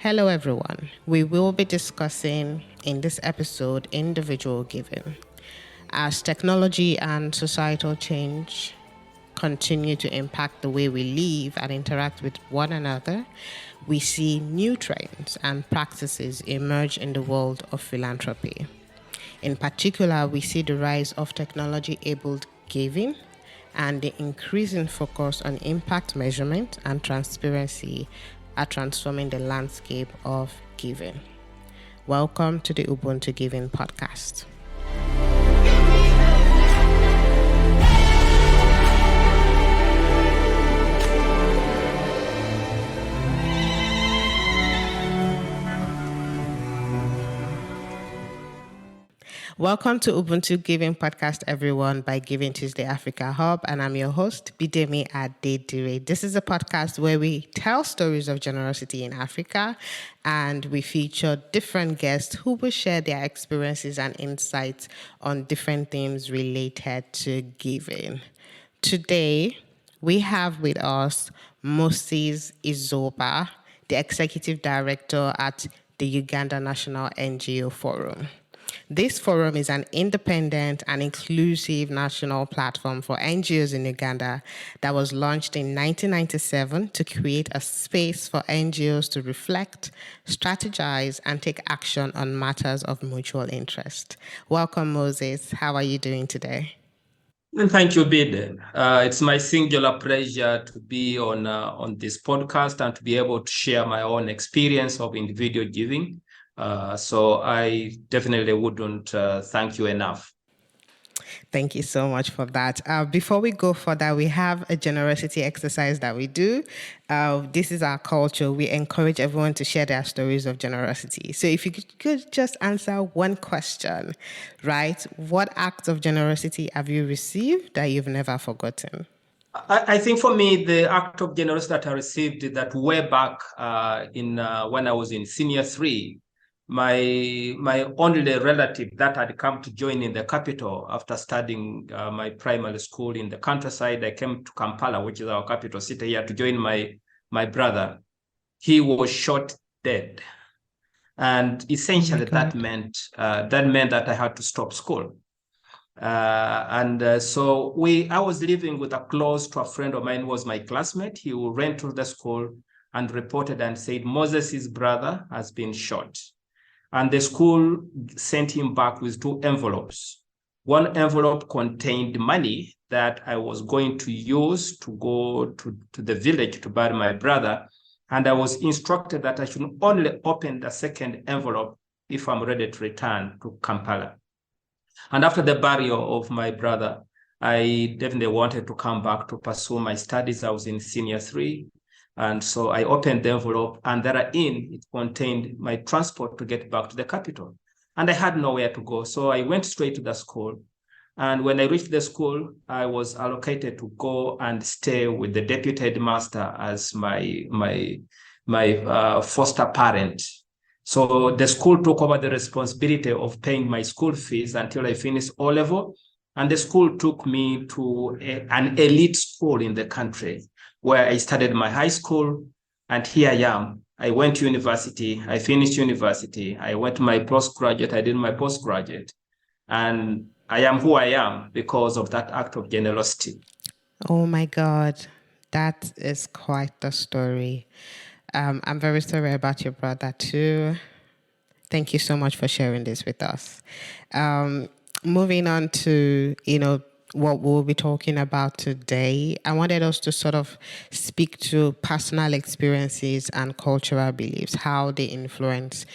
Hello, everyone. We will be discussing in this episode individual giving. As technology and societal change continue to impact the way we live and interact with one another, we see new trends and practices emerge in the world of philanthropy. In particular, we see the rise of technology-enabled giving and the increasing focus on impact measurement and transparency are transforming the landscape of giving. Welcome to the Ubuntu Giving Podcast. Welcome to Ubuntu Giving Podcast, everyone, by GivingTuesday Africa Hub, and I'm your host, Bidemi Adedire. This is a podcast where we tell stories of generosity in Africa, and we feature different guests who will share their experiences and insights on different themes related to giving. Today, we have with us Moses Izoba, the Executive Director at the Uganda National NGO Forum. This forum is an independent and inclusive national platform for NGOs in Uganda that was launched in 1997 to create a space for NGOs to reflect, strategize, and take action on matters of mutual interest. Welcome, Moses. How are you doing today? And thank you, Bid. It's my singular pleasure to be on this podcast and to be able to share my own experience of individual giving. So I definitely wouldn't thank you enough. Thank you so much for that. Before we go further, we have a generosity exercise that we do. This is our culture. We encourage everyone to share their stories of generosity. So if you could just answer one question, right? What act of generosity have you received that you've never forgotten? I think for me, the act of generosity that I received that way back when I was in senior 3, my only relative that had come to join in the capital after studying my primary school in the countryside. I came to Kampala, which is our capital city here, to join my brother. He was shot dead, and essentially that meant that I had to stop school. So I was living with to a friend of mine who was my classmate. He ran to the school and reported and said Moses' brother has been shot. And the school sent him back with 2 envelopes. One envelope contained money that I was going to use to go to the village to bury my brother. And I was instructed that I should only open the second envelope if I'm ready to return to Kampala. And after the burial of my brother, I definitely wanted to come back to pursue my studies. I was in senior 3. And so I opened the envelope, and therein it contained my transport to get back to the capital. And I had nowhere to go. So I went straight to the school. And when I reached the school, I was allocated to go and stay with the deputy headmaster as my foster parent. So the school took over the responsibility of paying my school fees until I finished O-level. And the school took me to an elite school in the country, where I studied my high school, and here I am. I went to university, I finished university, I went to my postgraduate, I did my postgraduate, and I am who I am because of that act of generosity. Oh my God, that is quite the story. I'm very sorry about your brother too. Thank you so much for sharing this with us. Moving on to, what we'll be talking about today, I wanted us to sort of speak to personal experiences and cultural beliefs, how they influence,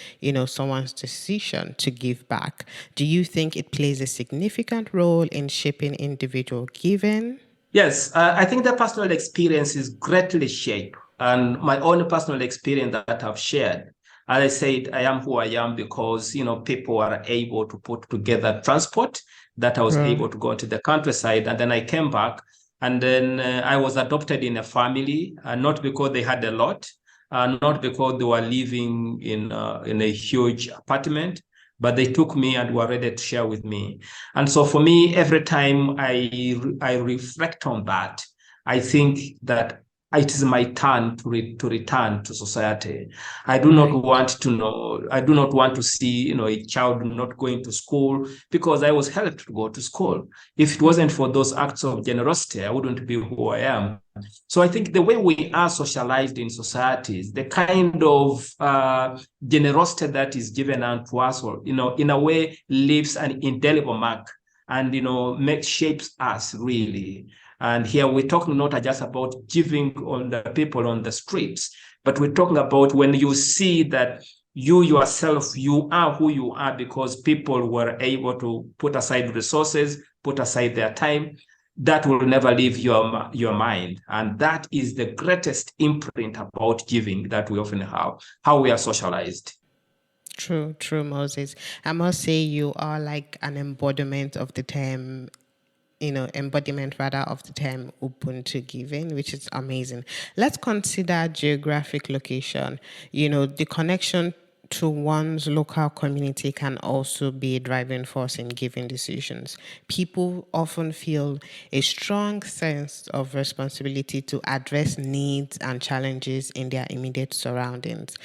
someone's decision to give back. Do you think it plays a significant role in shaping individual giving? Yes, I think the personal experience is greatly shaped, and my own personal experience that I've shared. As I said, I am who I am because, people are able to put together transport that I was able to go to the countryside. And then I came back, and then I was adopted in a family, not because they had a lot, not because they were living in a huge apartment, but they took me and were ready to share with me. And so for me, every time I reflect on that, I think that it is my turn to return to society. I do not want to see, a child not going to school because I was helped to go to school. If it wasn't for those acts of generosity, I wouldn't be who I am. So I think the way we are socialized in societies, the kind of generosity that is given unto us, or, in a way leaves an indelible mark and, shapes us really. And here we're talking not just about giving on the people on the streets, but we're talking about when you see that you yourself, you are who you are because people were able to put aside resources, put aside their time. That will never leave your mind. And that is the greatest imprint about giving that we often have, how we are socialized. True, Moses. I must say you are like an embodiment of the term, of the term open to giving, which is amazing. Let's consider geographic location. The connection to one's local community can also be a driving force in giving decisions. People often feel a strong sense of responsibility to address needs and challenges in their immediate surroundings.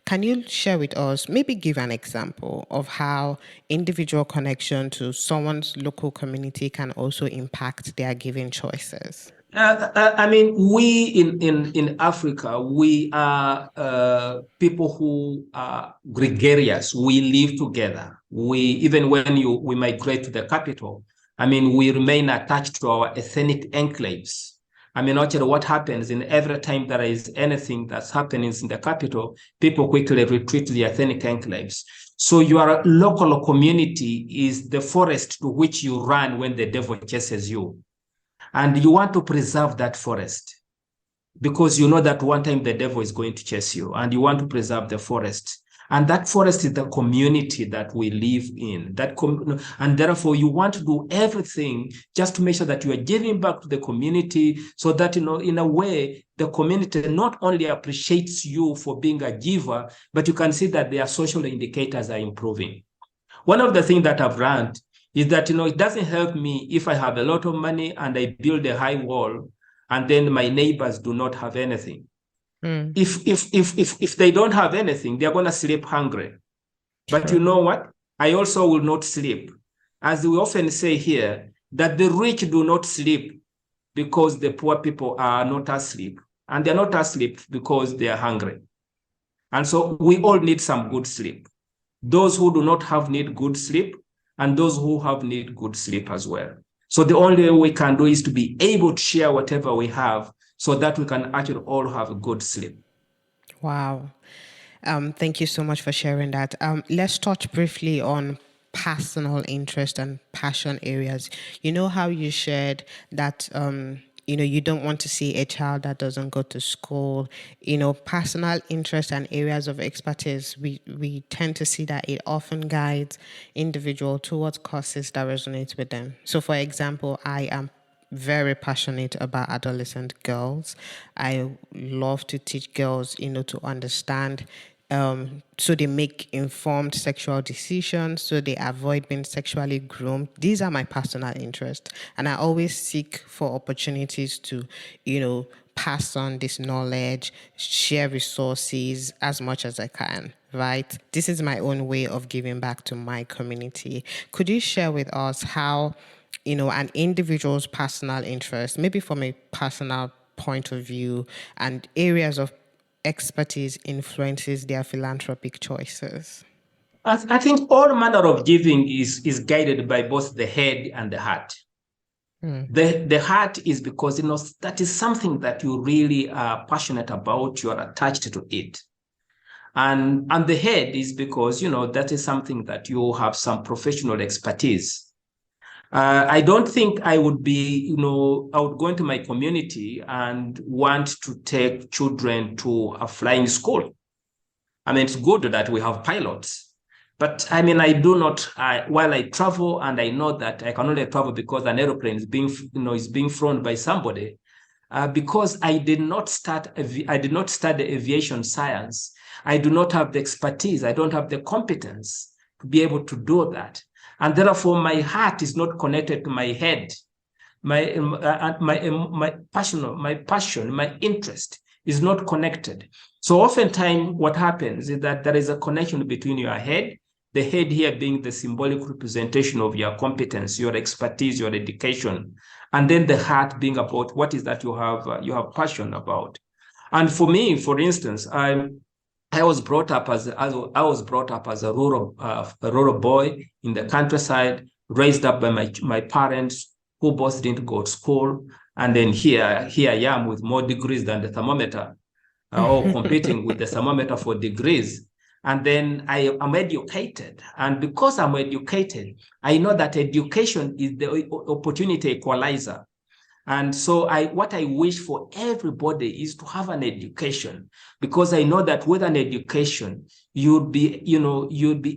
Can you share with us, maybe give an example of how individual connection to someone's local community can also impact their giving choices? We in Africa, we are people who are gregarious. We live together. Even when we migrate to the capital, we remain attached to our ethnic enclaves. Actually, what happens in every time there is anything that's happening in the capital, people quickly retreat to the ethnic enclaves. So your local community is the forest to which you run when the devil chases you. And you want to preserve that forest because you know that one time the devil is going to chase you, and you want to preserve the forest. And that forest is the community that we live in. And therefore, you want to do everything just to make sure that you are giving back to the community so that, in a way, the community not only appreciates you for being a giver, but you can see that their social indicators are improving. One of the things that I've learned is that, it doesn't help me if I have a lot of money and I build a high wall and then my neighbors do not have anything. If they don't have anything, they're going to sleep hungry. But you know what? I also will not sleep. As we often say here, that the rich do not sleep because the poor people are not asleep. And they're not asleep because they are hungry. And so we all need some good sleep. Those who do not have need good sleep, and those who have need good sleep as well. So the only way we can do is to be able to share whatever we have so that we can actually all have a good sleep. Wow. Thank you so much for sharing that. Let's touch briefly on personal interest and passion areas. You know how you shared that, you don't want to see a child that doesn't go to school. Personal interest and areas of expertise, we tend to see that it often guides individual towards causes that resonate with them. So, for example, I am very passionate about adolescent girls. I love to teach girls, to understand, so they make informed sexual decisions, so they avoid being sexually groomed. These are my personal interests, and I always seek for opportunities to, pass on this knowledge, share resources as much as I can. Right? This is my own way of giving back to my community. Could you share with us how, an individual's personal interest, maybe from a personal point of view, and areas of expertise influences their philanthropic choices? I think all manner of giving is guided by both the head and the heart. The heart is because, that is something that you really are passionate about, you are attached to it. And the head is because, that is something that you have some professional expertise. I don't think I would be, I would go into my community and want to take children to a flying school. It's good that we have pilots, but I do not, while I travel and I know that I can only travel because an airplane is being flown by somebody, because I did not study aviation science. I do not have the expertise. I don't have the competence to be able to do that. And therefore, my heart is not connected to my head. my passion, my interest is not connected. So oftentimes what happens is that there is a connection between your head, the head here being the symbolic representation of your competence, your expertise, your education, and then the heart being about what is that you have passion about. And for me, for instance, I was brought up as a rural boy in the countryside, raised up by my parents who both didn't go to school, and then here I am with more degrees than the thermometer, or competing with the thermometer for degrees. And then I am educated, and because I'm educated, I know that education is the opportunity equalizer. And so what I wish for everybody is to have an education, because I know that with an education, you'd be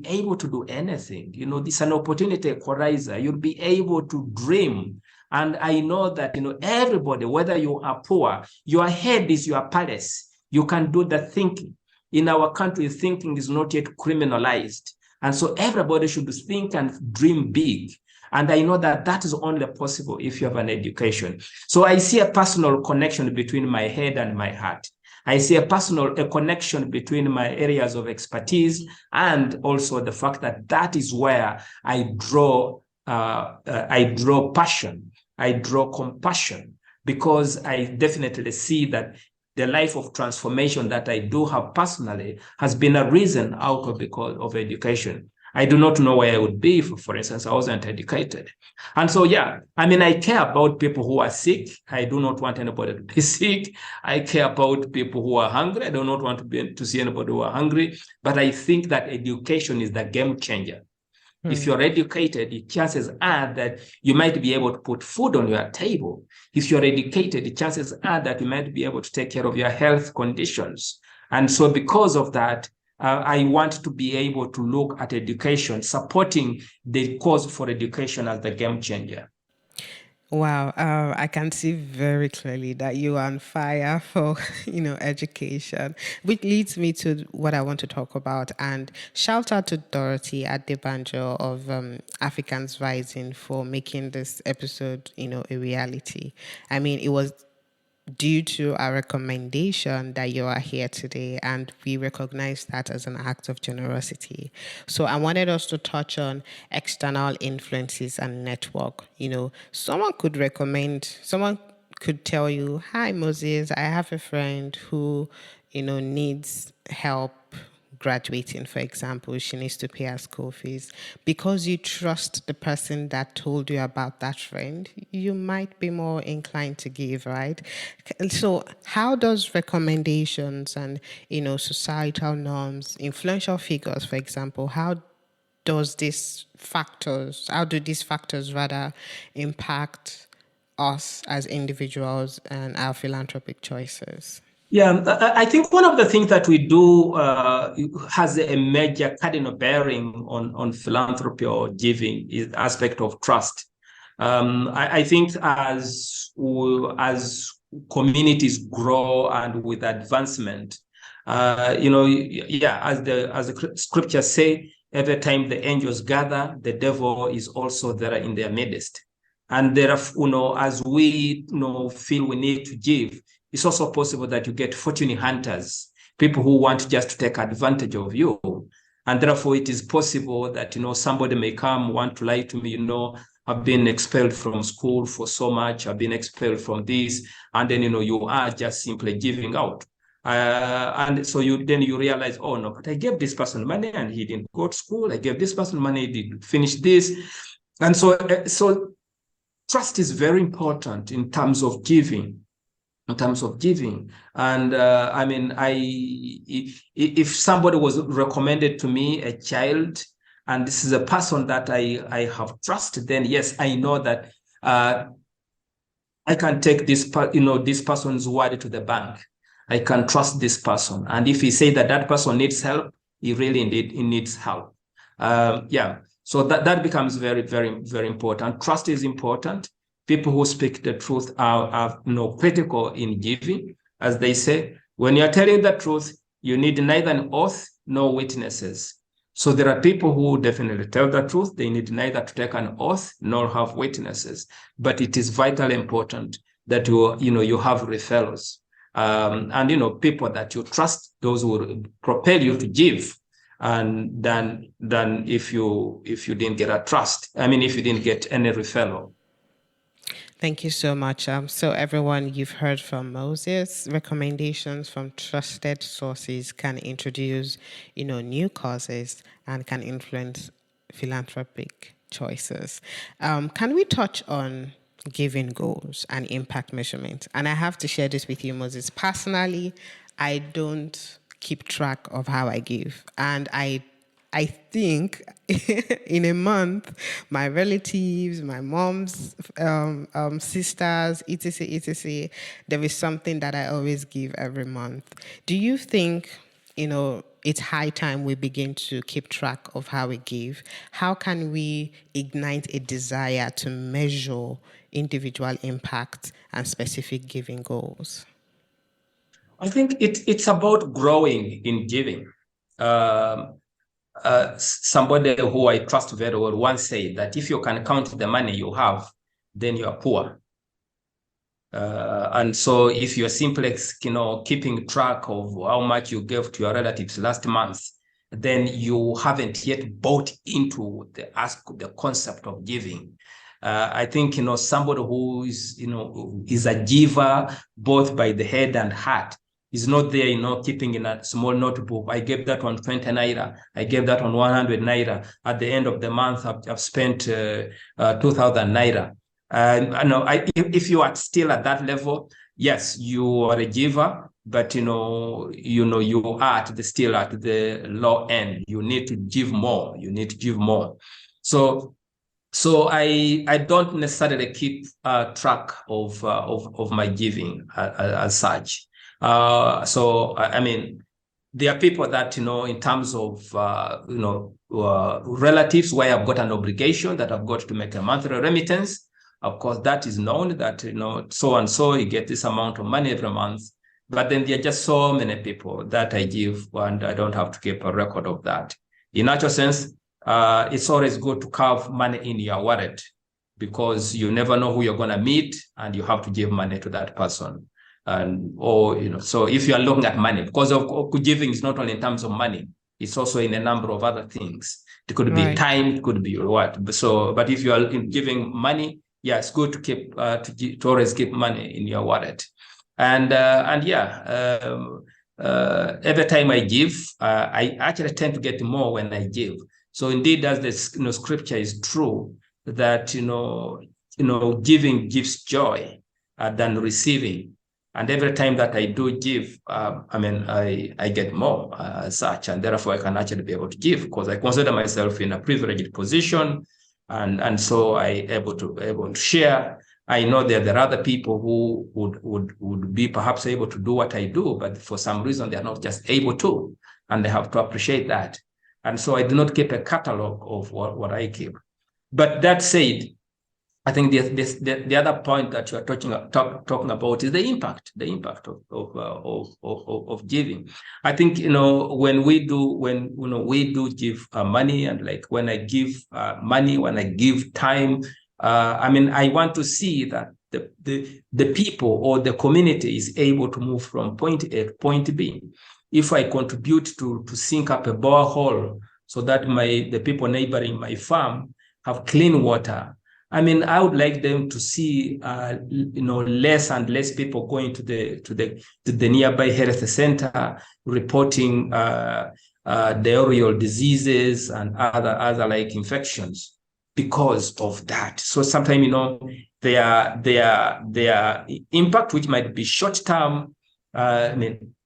able to do anything. It's an opportunity equalizer. You'll be able to dream. And I know that, everybody, whether you are poor, your head is your palace. You can do the thinking. In our country, thinking is not yet criminalized. And so everybody should think and dream big. And I know that that is only possible if you have an education. So I see a personal connection between my head and my heart. I see a connection between my areas of expertise, and also the fact that that is where I draw passion, I draw compassion, because I definitely see that the life of transformation that I do have personally has been a reason out of because of education. I do not know where I would be if, for instance, I wasn't educated. And so, I care about people who are sick. I do not want anybody to be sick. I care about people who are hungry. I do not want to see anybody who are hungry. But I think that education is the game changer. If you're educated, the chances are that you might be able to put food on your table. If you're educated, the chances are that you might be able to take care of your health conditions. And so because of that, I want to be able to look at education, supporting the cause for education as the game changer. Wow, I can see very clearly that you are on fire for, education, which leads me to what I want to talk about. And shout out to Dorothy Adebanjo of Africans Rising for making this episode, a reality. I mean, it was due to our recommendation that you are here today, and we recognize that as an act of generosity. So I wanted us to touch on external influences and network. Someone could tell you, "Hi Moses, I have a friend who needs help graduating, for example. She needs to pay her school fees." Because you trust the person that told you about that friend, you might be more inclined to give, right? And so how does recommendations and, societal norms, influential figures, for example, how do these factors rather impact us as individuals and our philanthropic choices? Yeah, I think one of the things that we do has a major cardinal bearing on philanthropy or giving is the aspect of trust. I think as communities grow and with advancement, as the scriptures say, every time the angels gather, the devil is also there in their midst. And therefore, as we feel we need to give, it's also possible that you get fortune hunters, people who want just to take advantage of you. And therefore, it is possible that, somebody may come, want to lie to me, I've been expelled from school for so much, I've been expelled from this, and then, you are just simply giving out. And so you realize, oh no, but I gave this person money and he didn't go to school. I gave this person money, he didn't finish this. And so trust is very important in terms of giving. And if somebody was recommended to me, a child, and this is a person that I have trusted, then yes, I know that I can take this person's word to the bank. I can trust this person, and if he say that person needs help, he really needs help. So that becomes very, very, very important. Trust is important. People who speak the truth are critical in giving. As they say, when you're telling the truth, you need neither an oath nor witnesses. So there are people who definitely tell the truth. They need neither to take an oath nor have witnesses. But it is vitally important that you have referrals. And people that you trust, those who will propel you to give, and than if you didn't get a trust. I mean, if you didn't get any referral. Thank you so much. So everyone, you've heard from Moses. Recommendations from trusted sources can introduce, new causes and can influence philanthropic choices. Can we touch on giving goals and impact measurement? And I have to share this with you, Moses. Personally, I don't keep track of how I give, and I think in a month, my relatives, my mom's sisters, etc., etc., there is something that I always give every month. Do you think, it's high time we begin to keep track of how we give? How can we ignite a desire to measure individual impact and specific giving goals? I think it's about growing in giving. Somebody who I trust very well once said that if you can count the money you have, then you are poor. And so if you're simply, keeping track of how much you gave to your relatives last month, then you haven't yet bought into the concept of giving. I think, somebody who is a giver, both by the head and heart, is not there, keeping in a small notebook. I gave that one 20 naira. I gave that one 100 naira. At the end of the month, I've spent 2,000 naira. If you are still at that level, yes, you are a giver, but you are still at the low end. You need to give more. You need to give more. So I don't necessarily keep track of my giving as such. I mean, there are people that, in terms of, relatives where I've got an obligation that I've got to make a monthly remittance. Of course, that is known that, so and so you get this amount of money every month. But then there are just so many people that I give, and I don't have to keep a record of that. In actual sense, it's always good to carve money in your wallet, because you never know who you're going to meet, and you have to give money to that person. So if you are looking at money, because of giving is not only in terms of money, it's also in a number of other things. It could be time, it could be what. But if you are giving money, yeah, it's good to keep to always keep money in your wallet. And every time I give, I actually tend to get more when I give. So indeed, as the scripture is true, that giving gives joy than receiving. And every time that I do give, I get more as such, and therefore I can actually be able to give, because I consider myself in a privileged position, and so I able to share. I know that there are other people who would be perhaps able to do what I do, but for some reason they are not just able to, and they have to appreciate that. And so I do not keep a catalog of what I keep. But that said, I think the other point that you are talking about is the impact of giving. I think when we do give money, and like when I give money, when I give time, I want to see that the people or the community is able to move from point A to point B. If I contribute to sink up a borehole so that the people neighboring my farm have clean water, I would like them to see, less and less people going to the nearby health center reporting diarrheal diseases and other like infections because of that. So sometimes, their impact, which might be short term.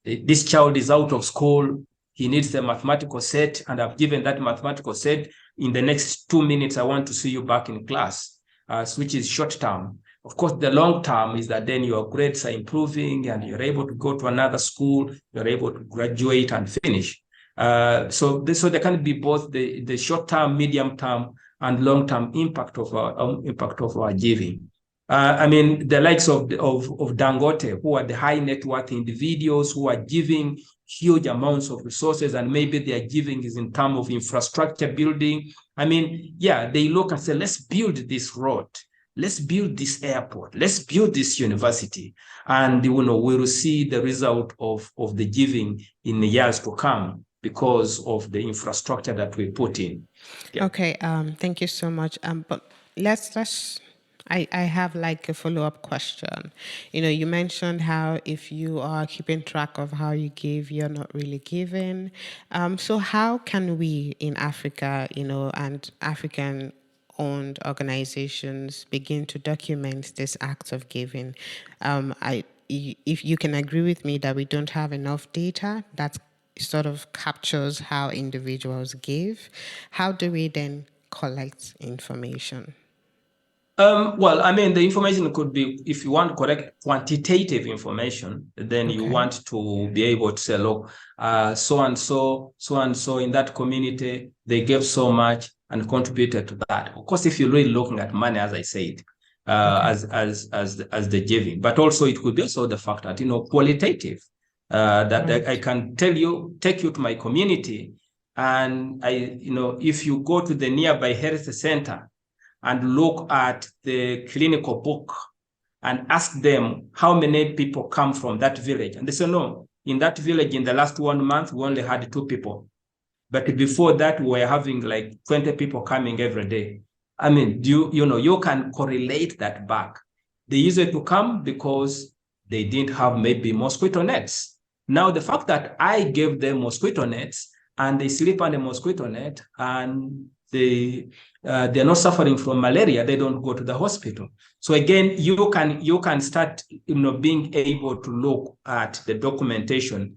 This child is out of school. He needs a mathematical set, and I've given that mathematical set. In the next 2 minutes, I want to see you back in class. Which is short term. Of course, the long term is that then your grades are improving and you're able to go to another school, you're able to graduate and finish. So there can be both the short term, medium term, and long term impact of our giving. I mean, the likes of Dangote, who are the high net worth individuals who are giving huge amounts of resources, and maybe their giving is in terms of infrastructure building. I mean, yeah, they look and say, let's build this road, let's build this airport, let's build this university, and we will see the result of the giving in the years to come because of the infrastructure that we put in. Yeah. Okay, thank you so much. But I have like a follow-up question. You mentioned how if you are keeping track of how you give, you're not really giving. So how can we in Africa, and African-owned organizations begin to document this act of giving? If you can agree with me that we don't have enough data that sort of captures how individuals give, how do we then collect information? Well, I mean, the information could be, if you want correct quantitative information, then you want to be able to say, look, so and so in that community, they gave so much and contributed to that. Of course, if you're really looking at money, as I said, as the giving, but also it could be also the fact that, qualitative, that I can take you to my community, and if you go to the nearby health center and look at the clinical book and ask them how many people come from that village. And they say, no, in that village, in the last 1 month, we only had 2 people. But before that, we were having like 20 people coming every day. I mean, you can correlate that back. They used to come because they didn't have maybe mosquito nets. Now, the fact that I gave them mosquito nets and they sleep on the mosquito net and they're not suffering from malaria, they don't go to the hospital. So again, you can start being able to look at the documentation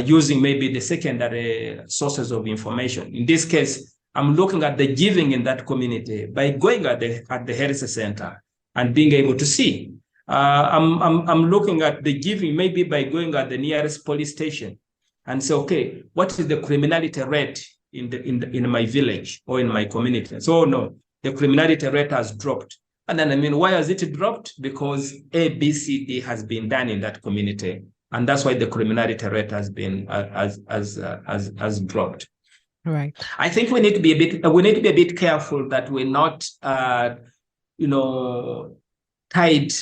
using maybe the secondary sources of information. In this case, I'm looking at the giving in that community by going at the health center and being able to see. I'm looking at the giving maybe by going at the nearest police station and say, okay, what is the criminality rate in my village or in my community? So no, the criminality rate has dropped. And then, I mean, why has it dropped? Because A, B, C, D has been done in that community. And that's why the criminality rate has been has dropped. Right. I think we need to be a bit careful that we're not tied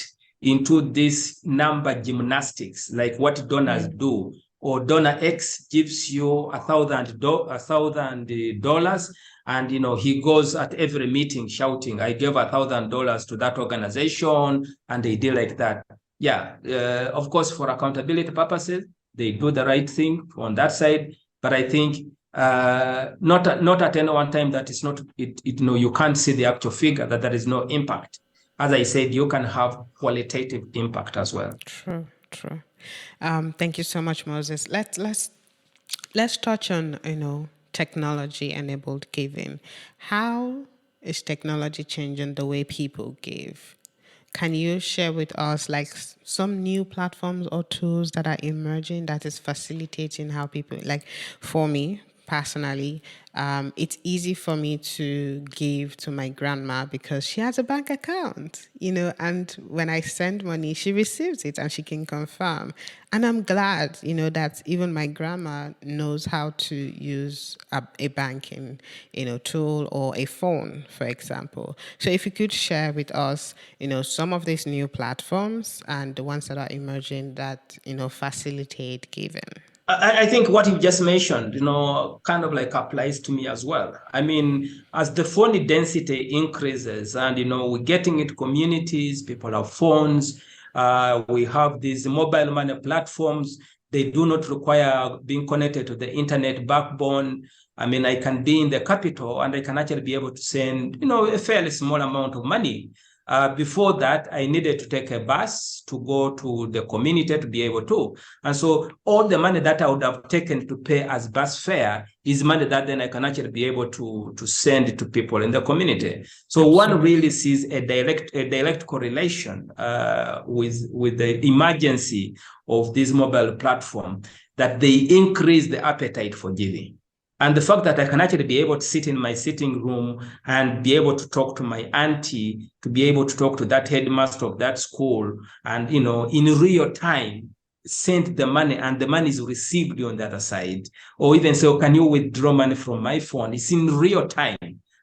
into this number gymnastics, like what donors do. Or donor X gives you $1,000, and he goes at every meeting shouting, I gave $1,000 to that organization, and they did like that. Yeah, of course, for accountability purposes, they do the right thing on that side. But I think not at any one time that it's not you can't see the actual figure, that there is no impact. As I said, you can have qualitative impact as well. True. Thank you so much, Moses. Let's touch on technology-enabled giving. How is technology changing the way people give? Can you share with us like some new platforms or tools that are emerging that is facilitating how people, like for me personally, it's easy for me to give to my grandma because she has a bank account, and when I send money, she receives it and she can confirm. And I'm glad, that even my grandma knows how to use a banking, tool or a phone, for example. So if you could share with us, some of these new platforms and the ones that are emerging that, facilitate giving. I think what you just mentioned, kind of like applies to me as well. I mean, as the phone density increases and, we're getting into communities, people have phones, we have these mobile money platforms. They do not require being connected to the internet backbone. I mean, I can be in the capital and I can actually be able to send, a fairly small amount of money. Before that, I needed to take a bus to go to the community to be able to. And so all the money that I would have taken to pay as bus fare is money that then I can actually be able to send to people in the community. So one really sees a direct correlation with the emergency of this mobile platform, that they increase the appetite for giving. And the fact that I can actually be able to sit in my sitting room and be able to talk to my auntie, to be able to talk to that headmaster of that school, and in real time, send the money and the money is received on the other side, or even say, oh, can you withdraw money from my phone? It's in real time.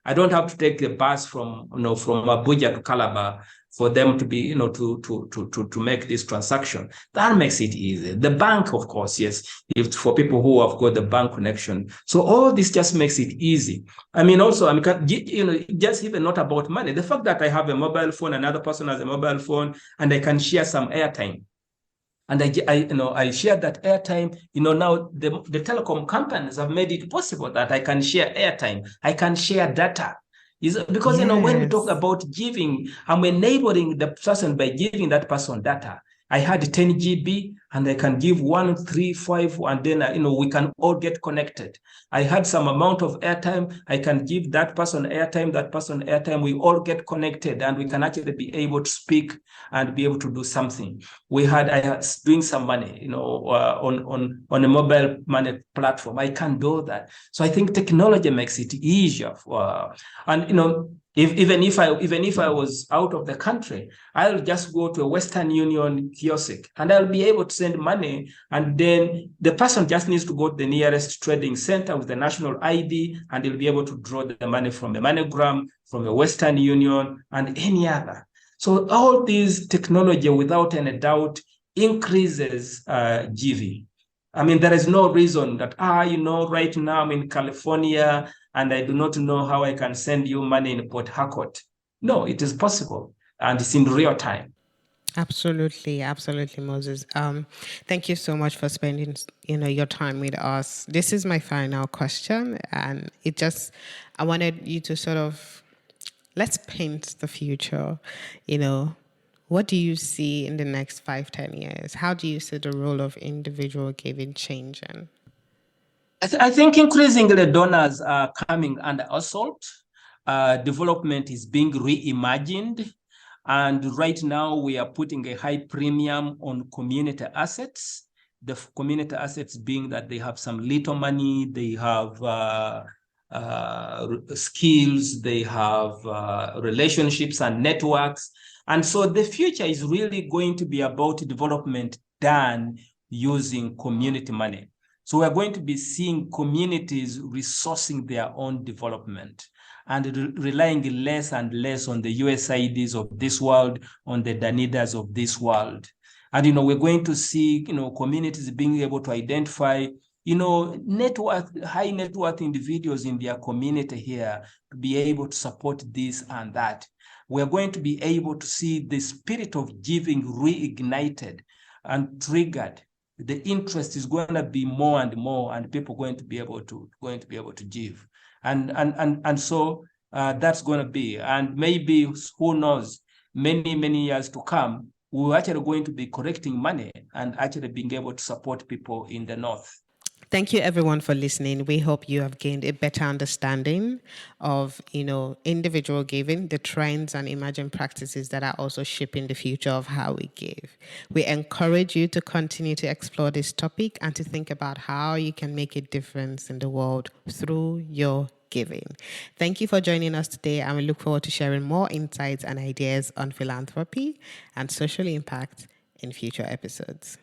I don't have to take the bus from Abuja to Calabar for them to be, to make this transaction. That makes it easy. The bank, of course, yes, if for people who have got the bank connection. So all this just makes it easy. I mean, also, just even not about money. The fact that I have a mobile phone, another person has a mobile phone, and I can share some airtime. And I shared that airtime. Now the telecom companies have made it possible that I can share airtime. I can share data. Because when we talk about giving, I'm enabling the person by giving that person data. I had 10 GB and I can give 1, 3, 5, and then we can all get connected. I had some amount of airtime. I can give that person airtime. We all get connected, and we can actually be able to speak and be able to do something. I had doing some money, on a mobile money platform. I can do that. So I think technology makes it easier and even if I was out of the country, I'll just go to a Western Union kiosk and I'll be able to send money. And then the person just needs to go to the nearest trading center with the national ID, and he'll be able to draw the money from a MoneyGram, from a Western Union, and any other. So all these technology, without any doubt, increases giving. I mean, there is no reason that, right now I'm in California and I do not know how I can send you money in Port Harcourt. No, it is possible, and it's in real time. Absolutely, absolutely, Moses. Thank you so much for spending, your time with us. This is my final question, and I wanted you to sort of, let's paint the future. What do you see in the next 5-10 years? How do you see the role of individual giving changing? I think increasingly donors are coming under assault. Development is being reimagined. And right now we are putting a high premium on community assets. The community assets being that they have some little money, they have skills, they have relationships and networks. And so the future is really going to be about development done using community money. So we're going to be seeing communities resourcing their own development and relying less and less on the USAIDs of this world, on the Danidas of this world. And, we're going to see, communities being able to identify, high net worth individuals in their community here to be able to support this and that. We're going to be able to see the spirit of giving reignited and triggered. The interest is going to be more and more, and people are going to be able to give. And so that's going to be, and maybe, who knows, many years to come, we're actually going to be collecting money and actually being able to support people in the North. Thank you, everyone, for listening. We hope you have gained a better understanding of, individual giving, the trends and emerging practices that are also shaping the future of how we give. We encourage you to continue to explore this topic and to think about how you can make a difference in the world through your giving. Thank you for joining us today, and we look forward to sharing more insights and ideas on philanthropy and social impact in future episodes.